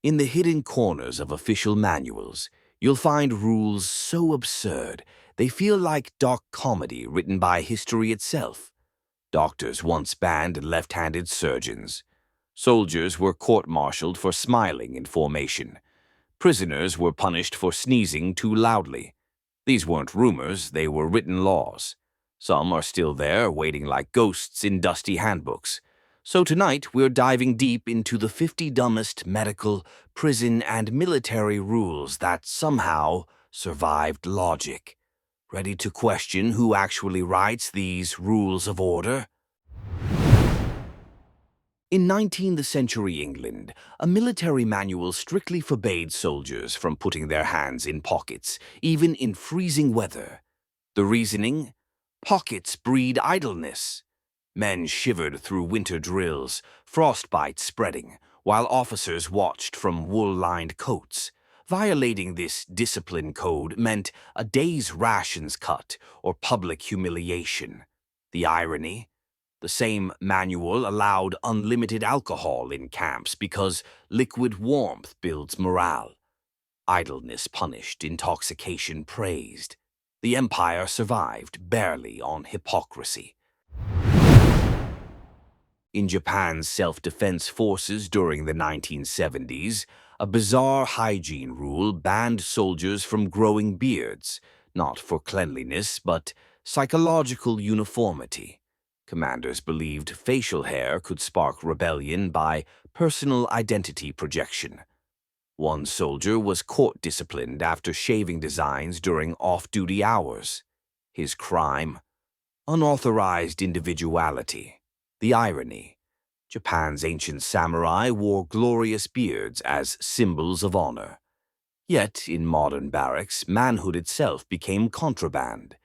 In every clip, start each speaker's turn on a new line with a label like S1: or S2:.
S1: In the hidden corners of official manuals, you'll find rules so absurd they feel like dark comedy written by history itself. Doctors once banned left-handed surgeons. Soldiers were court-martialed for smiling in formation. Prisoners were punished for sneezing too loudly. These weren't rumors, they were written laws. Some are still there, waiting like ghosts in dusty handbooks. So tonight, we're diving deep into the 50 dumbest medical, prison, and military rules that somehow survived logic. Ready to question who actually writes these rules of order? In 19th century England, a military manual strictly forbade soldiers from putting their hands in pockets, even in freezing weather. The reasoning? Pockets breed idleness. Men shivered through winter drills, frostbite spreading, while officers watched from wool-lined coats. Violating this discipline code meant a day's rations cut or public humiliation. The irony? The same manual allowed unlimited alcohol in camps because liquid warmth builds morale. Idleness punished, intoxication praised. The empire survived barely on hypocrisy. In Japan's self-defense forces during the 1970s, a bizarre hygiene rule banned soldiers from growing beards, not for cleanliness but psychological uniformity. Commanders believed facial hair could spark rebellion by personal identity projection. One soldier was court-disciplined after shaving designs during off-duty hours. His crime? Unauthorized individuality. The irony? Japan's ancient samurai wore glorious beards as symbols of honor. Yet, in modern barracks, manhood itself became contraband.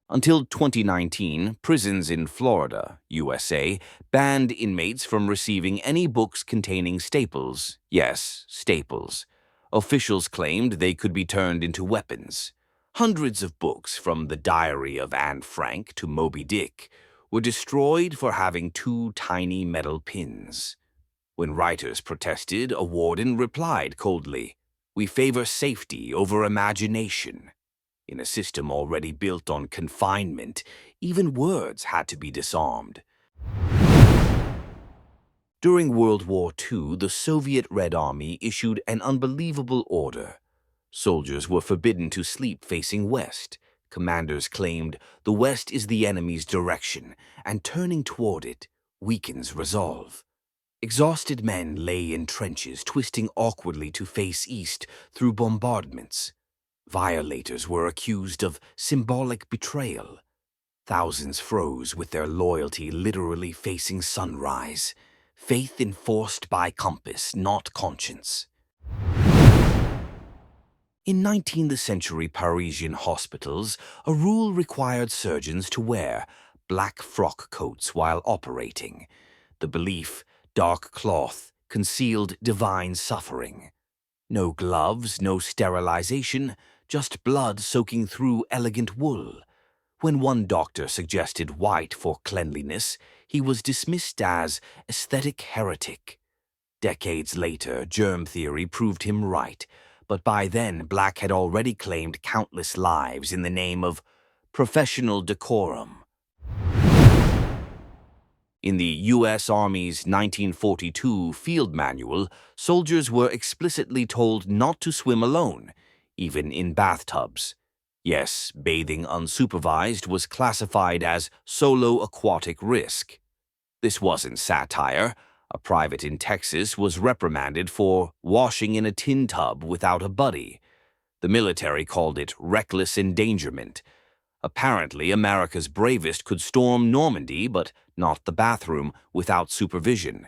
S1: Until 2019, prisons in Florida, USA, banned inmates from receiving any books containing staples. Yes, staples. Officials claimed they could be turned into weapons. Hundreds of books, from The Diary of Anne Frank to Moby Dick, were destroyed for having two tiny metal pins. When writers protested, a warden replied coldly, "We favor safety over imagination." In a system already built on confinement, even words had to be disarmed. During World War II, the Soviet Red Army issued an unbelievable order. Soldiers were forbidden to sleep facing west. Commanders claimed the west is the enemy's direction, and turning toward it weakens resolve. Exhausted men lay in trenches, twisting awkwardly to face east through bombardments. Violators were accused of symbolic betrayal. Thousands froze with their loyalty literally facing sunrise. Faith enforced by compass, not conscience. In 19th century Parisian hospitals, a rule required surgeons to wear black frock coats while operating. The belief, dark cloth, concealed divine suffering. No gloves, no sterilization, just blood soaking through elegant wool. When one doctor suggested white for cleanliness, he was dismissed as aesthetic heretic. Decades later, germ theory proved him right, but by then black had already claimed countless lives in the name of professional decorum. In the U.S. Army's 1942 Field Manual, soldiers were explicitly told not to swim alone, even in bathtubs. Yes, bathing unsupervised was classified as solo aquatic risk. This wasn't satire. A private in Texas was reprimanded for washing in a tin tub without a buddy. The military called it reckless endangerment. Apparently, America's bravest could storm Normandy, but not the bathroom, without supervision.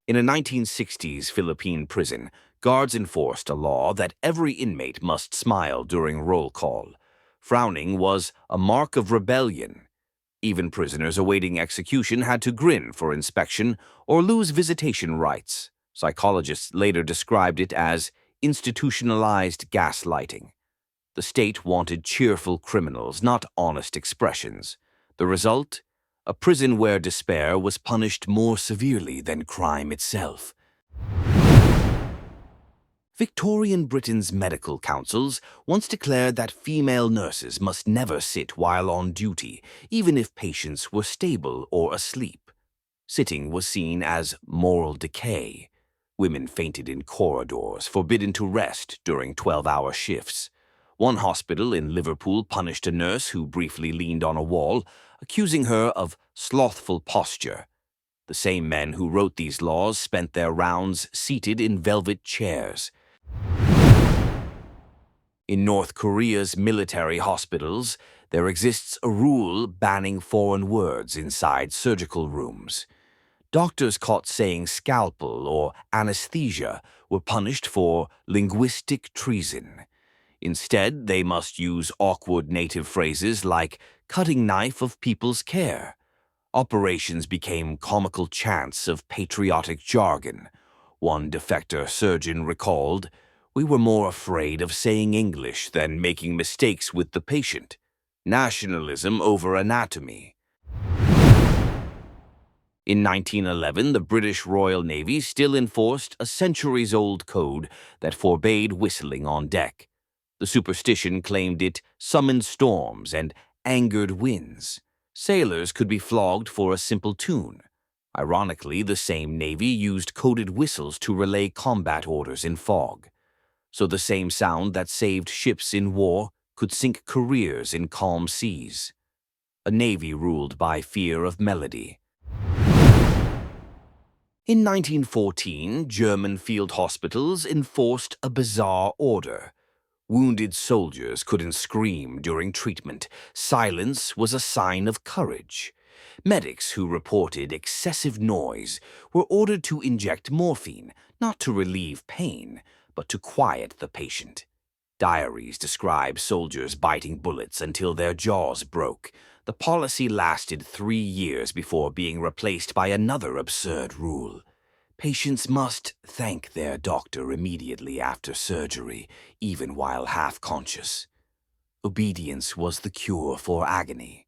S1: In a 1960s Philippine prison, guards enforced a law that every inmate must smile during roll call. Frowning was a mark of rebellion. Even prisoners awaiting execution had to grin for inspection or lose visitation rights. Psychologists later described it as institutionalized gaslighting. The state wanted cheerful criminals, not honest expressions. The result? a prison where despair was punished more severely than crime itself. Victorian Britain's medical councils once declared that female nurses must never sit while on duty, even if patients were stable or asleep. Sitting was seen as moral decay. Women fainted in corridors, forbidden to rest during 12-hour shifts. One hospital in Liverpool punished a nurse who briefly leaned on a wall, accusing her of slothful posture. The same men who wrote these laws spent their rounds seated in velvet chairs. In North Korea's military hospitals, there exists a rule banning foreign words inside surgical rooms. Doctors caught saying scalpel or anesthesia were punished for linguistic treason. Instead, they must use awkward native phrases like cutting knife of people's care. Operations became comical chants of patriotic jargon. One defector surgeon recalled, "We were more afraid of saying English than making mistakes with the patient. Nationalism over anatomy." In 1911, the British Royal Navy still enforced a centuries-old code that forbade whistling on deck. The superstition claimed it summoned storms and angered winds. Sailors could be flogged for a simple tune. Ironically, the same Navy used coded whistles to relay combat orders in fog. So the same sound that saved ships in war could sink careers in calm seas. A Navy ruled by fear of melody. In 1914, German field hospitals enforced a bizarre order. Wounded soldiers couldn't scream during treatment. Silence was a sign of courage. Medics who reported excessive noise were ordered to inject morphine, not to relieve pain, but to quiet the patient. Diaries describe soldiers biting bullets until their jaws broke. The policy lasted 3 years before being replaced by another absurd rule. Patients must thank their doctor immediately after surgery, even while half-conscious. Obedience was the cure for agony.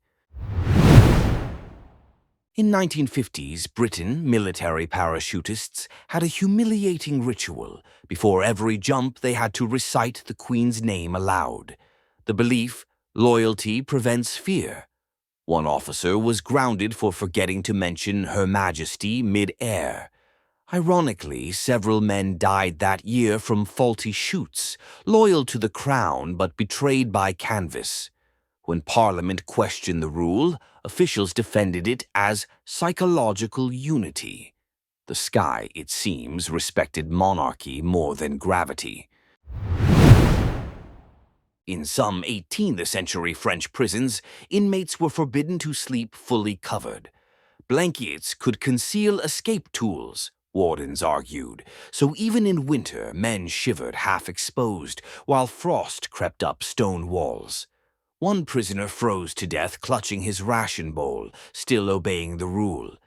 S1: In 1950s Britain, military parachutists had a humiliating ritual. Before every jump, they had to recite the Queen's name aloud. The belief, loyalty prevents fear. One officer was grounded for forgetting to mention Her Majesty mid-air. Ironically, several men died that year from faulty chutes, loyal to the crown but betrayed by canvas. When Parliament questioned the rule, officials defended it as psychological unity. The sky, it seems, respected monarchy more than gravity. In some 18th-century French prisons, inmates were forbidden to sleep fully covered. Blankets could conceal escape tools, wardens argued, so even in winter men shivered half-exposed while frost crept up stone walls. One prisoner froze to death clutching his ration bowl, still obeying the rule.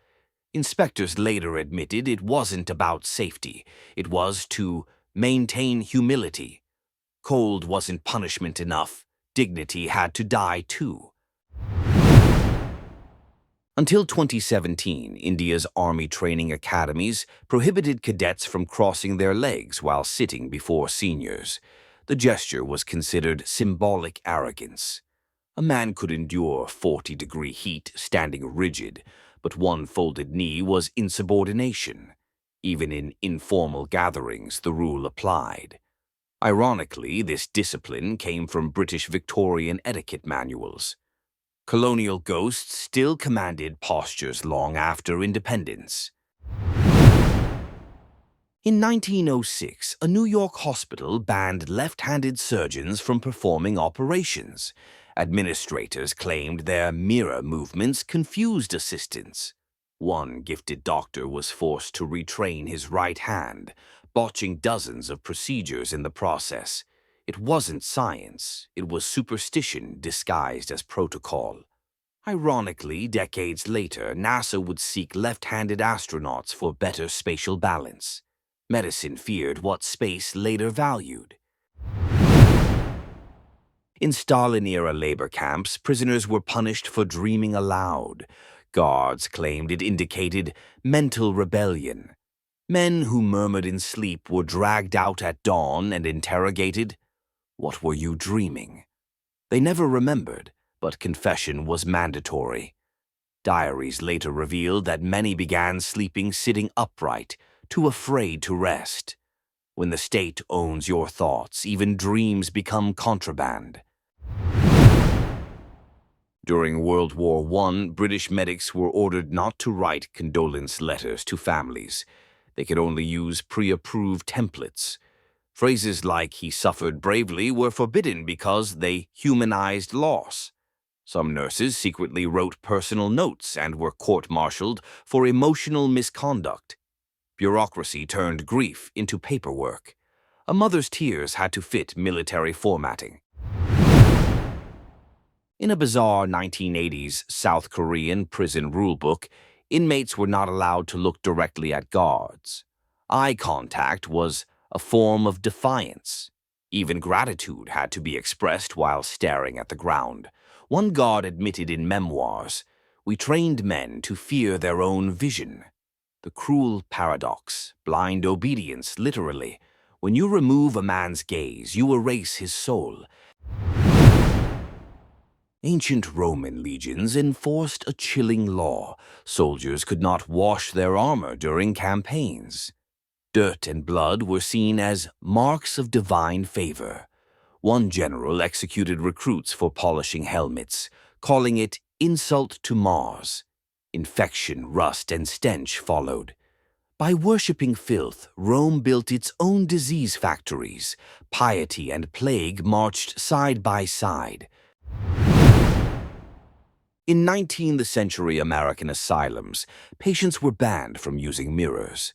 S1: Inspectors later admitted it wasn't about safety, it was to maintain humility. Cold wasn't punishment enough, dignity had to die too. Until 2017, India's army training academies prohibited cadets from crossing their legs while sitting before seniors. The gesture was considered symbolic arrogance. A man could endure 40-degree heat standing rigid, but one folded knee was insubordination. Even in informal gatherings, the rule applied. Ironically, this discipline came from British Victorian etiquette manuals. Colonial ghosts still commanded postures long after independence. In 1906, a New York hospital banned left-handed surgeons from performing operations. Administrators claimed their mirror movements confused assistants. One gifted doctor was forced to retrain his right hand, botching dozens of procedures in the process. It wasn't science, it was superstition disguised as protocol. Ironically, decades later, NASA would seek left-handed astronauts for better spatial balance. Medicine feared what space later valued. In Stalin-era labor camps, prisoners were punished for dreaming aloud. Guards claimed it indicated mental rebellion. Men who murmured in sleep were dragged out at dawn and interrogated. What were you dreaming? They never remembered, but confession was mandatory. Diaries later revealed that many began sleeping sitting upright, too afraid to rest. When the state owns your thoughts, even dreams become contraband. During World War I, British medics were ordered not to write condolence letters to families. They could only use pre-approved templates. Phrases like "he suffered bravely" were forbidden because they humanized loss. Some nurses secretly wrote personal notes and were court-martialed for emotional misconduct. Bureaucracy turned grief into paperwork. A mother's tears had to fit military formatting. In a bizarre 1980s South Korean prison rulebook, inmates were not allowed to look directly at guards. Eye contact was a form of defiance. Even gratitude had to be expressed while staring at the ground. One guard admitted in memoirs, "We trained men to fear their own vision." The cruel paradox, blind obedience, literally. When you remove a man's gaze, you erase his soul. Ancient Roman legions enforced a chilling law. Soldiers could not wash their armor during campaigns. Dirt and blood were seen as marks of divine favor. One general executed recruits for polishing helmets, calling it insult to Mars. Infection, rust, and stench followed. By worshipping filth, Rome built its own disease factories. Piety and plague marched side by side. In 19th century American asylums, patients were banned from using mirrors.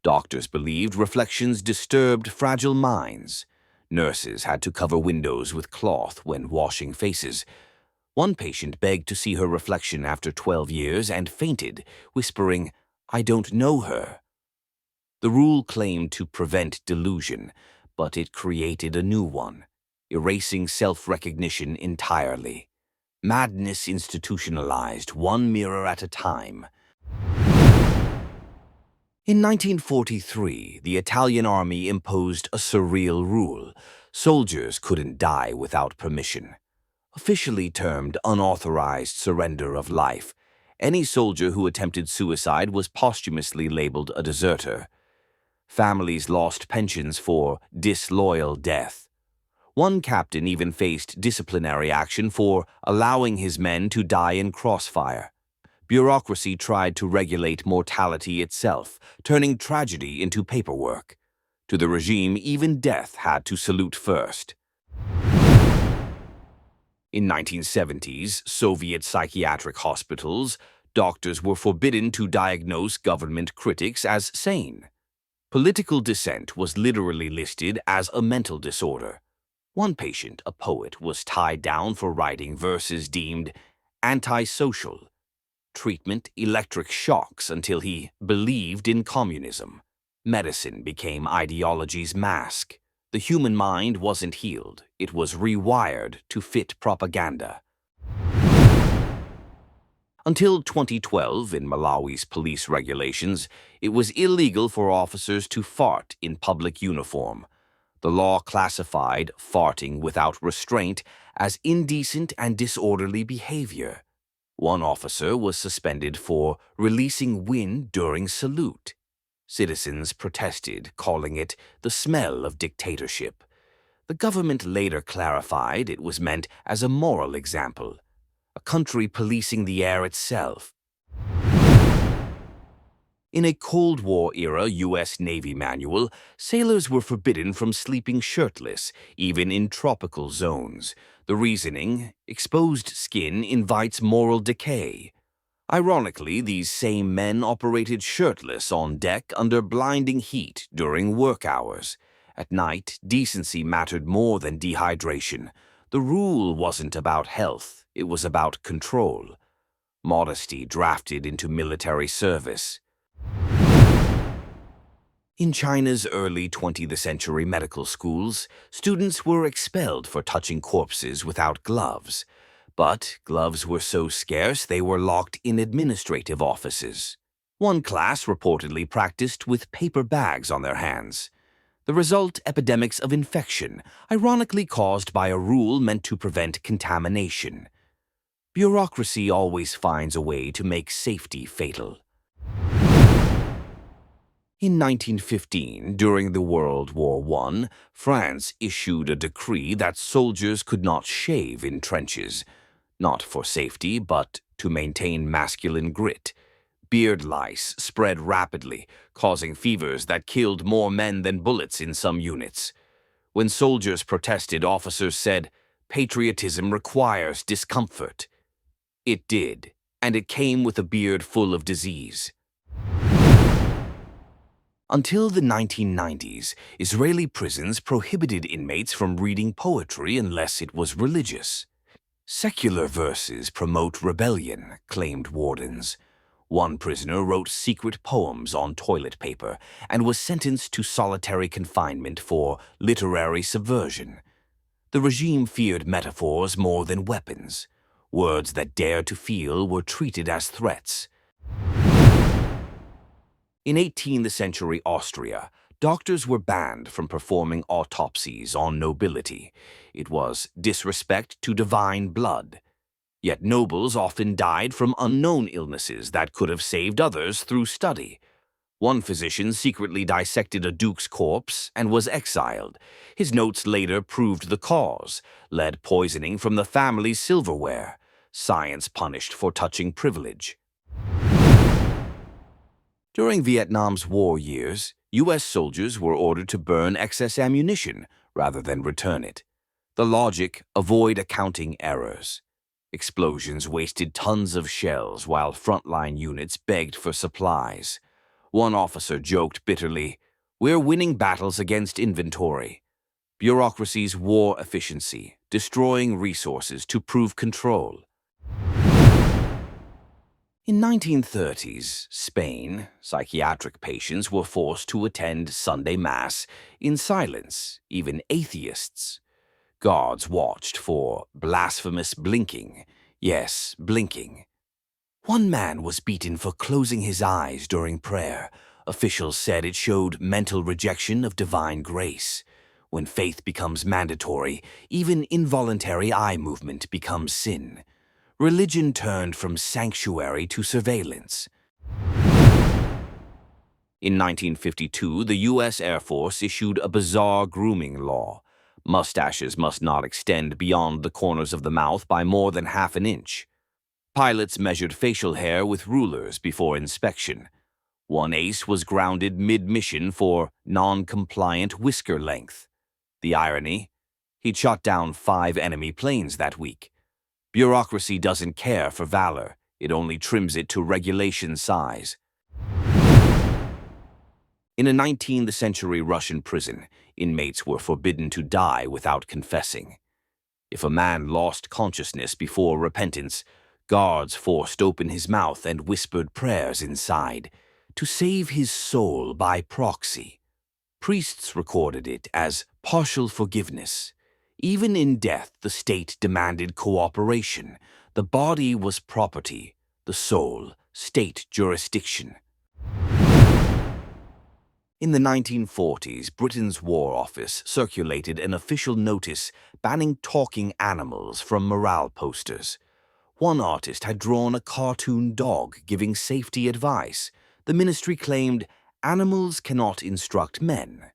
S1: Doctors believed reflections disturbed fragile minds. Nurses had to cover windows with cloth when washing faces. One patient begged to see her reflection after 12 years and fainted, whispering, "I don't know her." The rule claimed to prevent delusion, but it created a new one, erasing self-recognition entirely. Madness institutionalized, one mirror at a time. In 1943, the Italian army imposed a surreal rule. Soldiers couldn't die without permission. Officially termed unauthorized surrender of life, any soldier who attempted suicide was posthumously labeled a deserter. Families lost pensions for disloyal death. One captain even faced disciplinary action for allowing his men to die in crossfire. Bureaucracy tried to regulate mortality itself, turning tragedy into paperwork. To the regime, even death had to salute first. In 1970s Soviet psychiatric hospitals, doctors were forbidden to diagnose government critics as sane. Political dissent was literally listed as a mental disorder. One patient, a poet, was tied down for writing verses deemed antisocial. Treatment, electric shocks until he believed in communism. Medicine became ideology's mask. The human mind wasn't healed. It was rewired to fit propaganda. Until 2012, in Malawi's police regulations, it was illegal for officers to fart in public uniform. The law classified farting without restraint as indecent and disorderly behavior. One officer was suspended for releasing wind during salute. Citizens protested, calling it the smell of dictatorship. The government later clarified it was meant as a moral example, a country policing the air itself. In a Cold War-era U.S. Navy manual, sailors were forbidden from sleeping shirtless, even in tropical zones. The reasoning: exposed skin invites moral decay. Ironically, these same men operated shirtless on deck under blinding heat during work hours. At night, decency mattered more than dehydration. The rule wasn't about health, it was about control. Modesty drafted into military service. In China's early 20th century medical schools, students were expelled for touching corpses without gloves. But gloves were so scarce they were locked in administrative offices. One class reportedly practiced with paper bags on their hands. The result, epidemics of infection, ironically caused by a rule meant to prevent contamination. Bureaucracy always finds a way to make safety fatal. In 1915, during the World War I, France issued a decree that soldiers could not shave in trenches, not for safety, but to maintain masculine grit. Beard lice spread rapidly, causing fevers that killed more men than bullets in some units. When soldiers protested, officers said, "Patriotism requires discomfort." It did, and it came with a beard full of disease. Until the 1990s, Israeli prisons prohibited inmates from reading poetry unless it was religious. Secular verses promote rebellion, claimed wardens. One prisoner wrote secret poems on toilet paper and was sentenced to solitary confinement for literary subversion. The regime feared metaphors more than weapons. Words that dared to feel were treated as threats. In 18th century Austria, doctors were banned from performing autopsies on nobility. It was disrespect to divine blood. Yet nobles often died from unknown illnesses that could have saved others through study. One physician secretly dissected a duke's corpse and was exiled. His notes later proved the cause: lead poisoning from the family's silverware. Science punished for touching privilege. During Vietnam's war years, U.S. soldiers were ordered to burn excess ammunition rather than return it. The logic: avoid accounting errors. Explosions wasted tons of shells while frontline units begged for supplies. One officer joked bitterly, "We're winning battles against inventory." Bureaucracy's war efficiency, destroying resources to prove control. In 1930s Spain, psychiatric patients were forced to attend Sunday Mass in silence, even atheists. Guards watched for blasphemous blinking. Yes, blinking. One man was beaten for closing his eyes during prayer. Officials said it showed mental rejection of divine grace. When faith becomes mandatory, even involuntary eye movement becomes sin. Religion turned from sanctuary to surveillance. In 1952, the U.S. Air Force issued a bizarre grooming law. Mustaches must not extend beyond the corners of the mouth by more than half an inch. Pilots measured facial hair with rulers before inspection. One ace was grounded mid-mission for non-compliant whisker length. The irony? He'd shot down 5 enemy planes that week. Bureaucracy doesn't care for valor. It only trims it to regulation size. In a 19th century Russian prison, inmates were forbidden to die without confessing. If a man lost consciousness before repentance, guards forced open his mouth and whispered prayers inside, to save his soul by proxy. Priests recorded it as partial forgiveness. Even in death, the state demanded cooperation. The body was property, the soul, state jurisdiction. In the 1940s, Britain's War Office circulated an official notice banning talking animals from morale posters. One artist had drawn a cartoon dog giving safety advice. The ministry claimed animals cannot instruct men.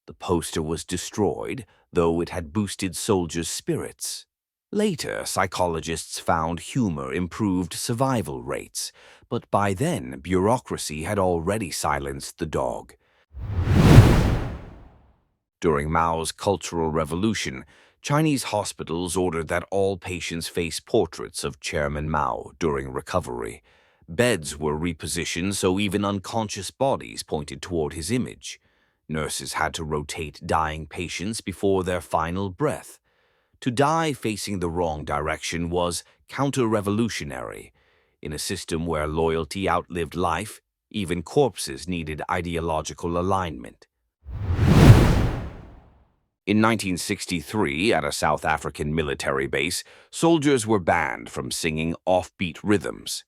S1: The poster was destroyed, though it had boosted soldiers' spirits. Later, psychologists found humor improved survival rates, but by then, bureaucracy had already silenced the dog. During Mao's Cultural Revolution, Chinese hospitals ordered that all patients face portraits of Chairman Mao during recovery. Beds were repositioned so even unconscious bodies pointed toward his image. Nurses had to rotate dying patients before their final breath. To die facing the wrong direction was counter-revolutionary. In a system where loyalty outlived life, even corpses needed ideological alignment. In 1963, at a South African military base, soldiers were banned from singing offbeat rhythms.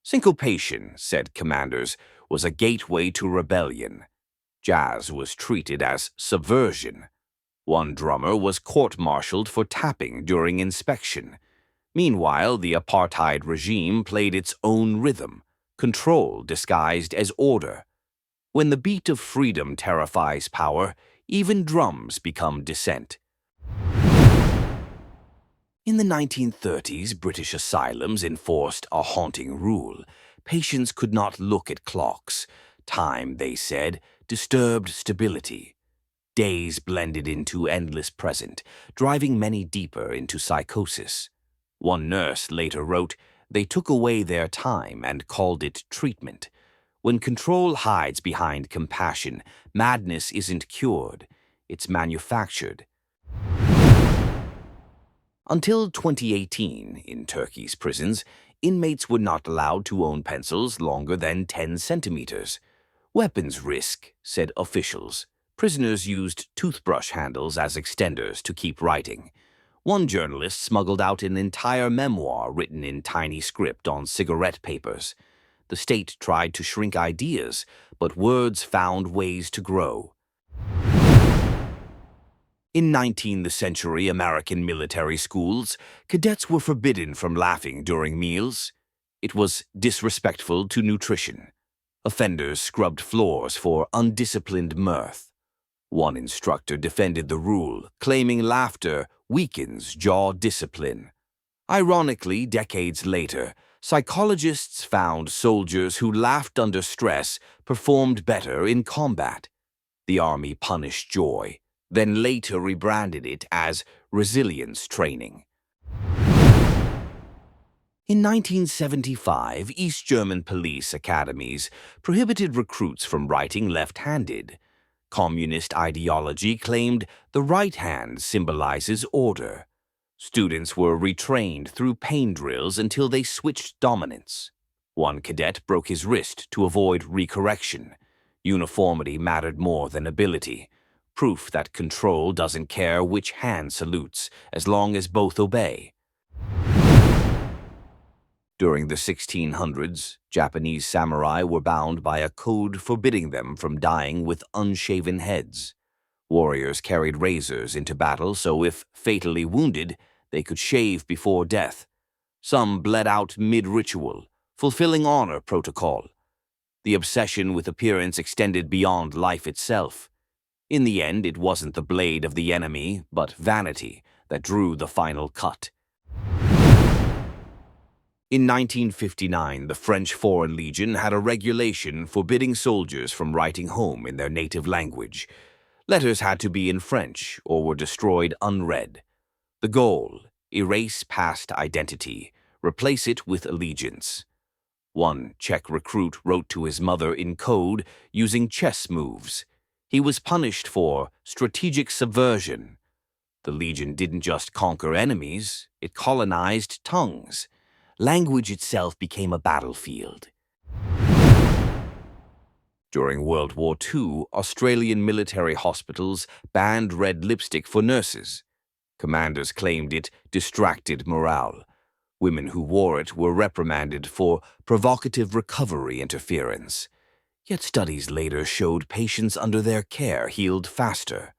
S1: Syncopation, said commanders, was a gateway to rebellion. Jazz was treated as subversion. One drummer was court-martialed for tapping during inspection. Meanwhile, the apartheid regime played its own rhythm, control disguised as order. When the beat of freedom terrifies power, even drums become dissent. In the 1930s, British asylums enforced a haunting rule. Patients could not look at clocks. Time, they said, disturbed stability. Days blended into endless present, driving many deeper into psychosis. One nurse later wrote, "They took away their time and called it treatment." When control hides behind compassion, madness isn't cured, it's manufactured. Until 2018, in Turkey's prisons, inmates were not allowed to own pencils longer than 10 centimeters. Weapons risk, said officials. Prisoners used toothbrush handles as extenders to keep writing. One journalist smuggled out an entire memoir written in tiny script on cigarette papers. The state tried to shrink ideas, but words found ways to grow. In 19th century American military schools, cadets were forbidden from laughing during meals. It was disrespectful to nutrition. Offenders scrubbed floors for undisciplined mirth. One instructor defended the rule, claiming laughter weakens jaw discipline. Ironically, decades later, psychologists found soldiers who laughed under stress performed better in combat. The Army punished joy, then later rebranded it as resilience training. In 1975, East German police academies prohibited recruits from writing left-handed. Communist ideology claimed the right hand symbolizes order. Students were retrained through pain drills until they switched dominance. One cadet broke his wrist to avoid recorrection. Uniformity mattered more than ability. Proof that control doesn't care which hand salutes, as long as both obey. During the 1600s, Japanese samurai were bound by a code forbidding them from dying with unshaven heads. Warriors carried razors into battle so if fatally wounded, they could shave before death. Some bled out mid-ritual, fulfilling honor protocol. The obsession with appearance extended beyond life itself. In the end, it wasn't the blade of the enemy, but vanity, that drew the final cut. In 1959, the French Foreign Legion had a regulation forbidding soldiers from writing home in their native language. Letters had to be in French or were destroyed unread. The goal: erase past identity, replace it with allegiance. One Czech recruit wrote to his mother in code using chess moves. He was punished for strategic subversion. The Legion didn't just conquer enemies, it colonized tongues. Language itself became a battlefield. During World War II, Australian military hospitals banned red lipstick for nurses. Commanders claimed it distracted morale. Women who wore it were reprimanded for provocative recovery interference. Yet studies later showed patients under their care healed faster.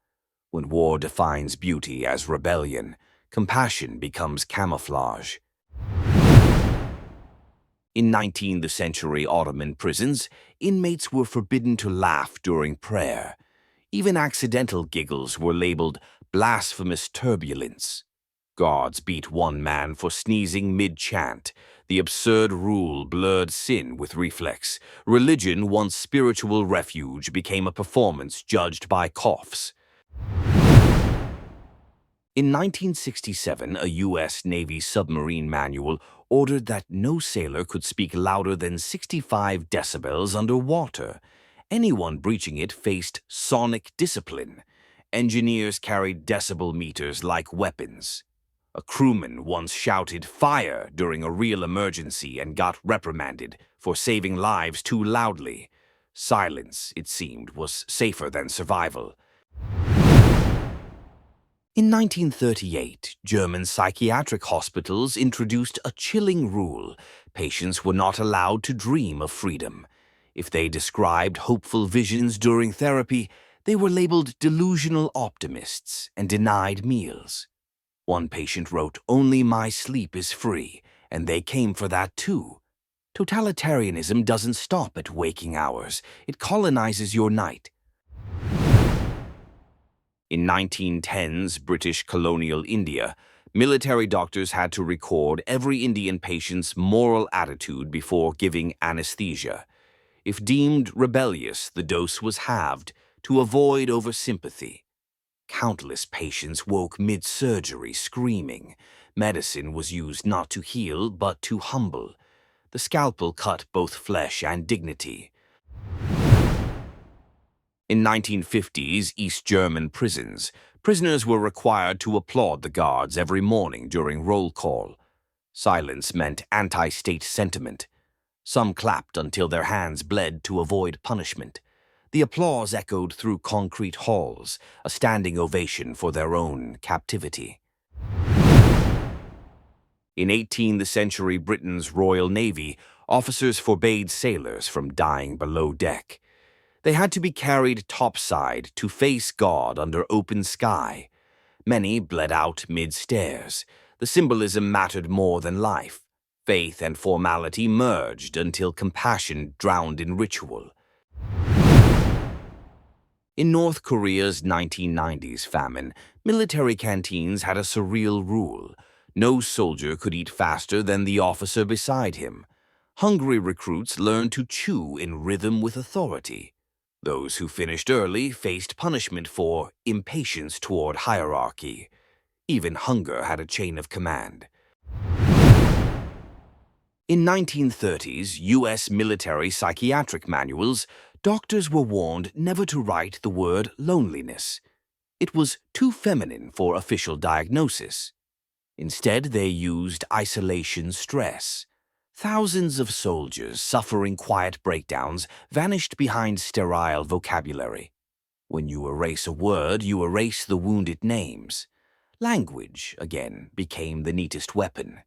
S1: When war defines beauty as rebellion, compassion becomes camouflage. In 19th century Ottoman prisons, inmates were forbidden to laugh during prayer. Even accidental giggles were labeled blasphemous turbulence. Guards beat one man for sneezing mid-chant. The absurd rule blurred sin with reflex. Religion, once spiritual refuge, became a performance judged by coughs. In 1967, a U.S. Navy submarine manual ordered that no sailor could speak louder than 65 decibels underwater. Anyone breaching it faced sonic discipline. Engineers carried decibel meters like weapons. A crewman once shouted "fire" during a real emergency and got reprimanded for saving lives too loudly. Silence, it seemed, was safer than survival. In 1938, German psychiatric hospitals introduced a chilling rule. Patients were not allowed to dream of freedom. If they described hopeful visions during therapy, they were labeled delusional optimists and denied meals. One patient wrote, "Only my sleep is free," and they came for that too. Totalitarianism doesn't stop at waking hours. It colonizes your night. In 1910's British colonial India, military doctors had to record every Indian patient's moral attitude before giving anesthesia. If deemed rebellious, the dose was halved to avoid oversympathy. Countless patients woke mid-surgery screaming. Medicine was used not to heal, but to humble. The scalpel cut both flesh and dignity. In 1950's East German prisons, prisoners were required to applaud the guards every morning during roll call. Silence meant anti-state sentiment. Some clapped until their hands bled to avoid punishment. The applause echoed through concrete halls, a standing ovation for their own captivity. In 18th century Britain's Royal Navy, officers forbade sailors from dying below deck. They had to be carried topside to face God under open sky. Many bled out mid-stairs. The symbolism mattered more than life. Faith and formality merged until compassion drowned in ritual. In North Korea's 1990s famine, military canteens had a surreal rule. No soldier could eat faster than the officer beside him. Hungry recruits learned to chew in rhythm with authority. Those who finished early faced punishment for impatience toward hierarchy. Even hunger had a chain of command. In 1930's U.S. military psychiatric manuals, doctors were warned never to write the word loneliness. It was too feminine for official diagnosis. Instead, they used isolation stress. Thousands of soldiers suffering quiet breakdowns vanished behind sterile vocabulary. When you erase a word, you erase the wounded names. Language, again, became the neatest weapon.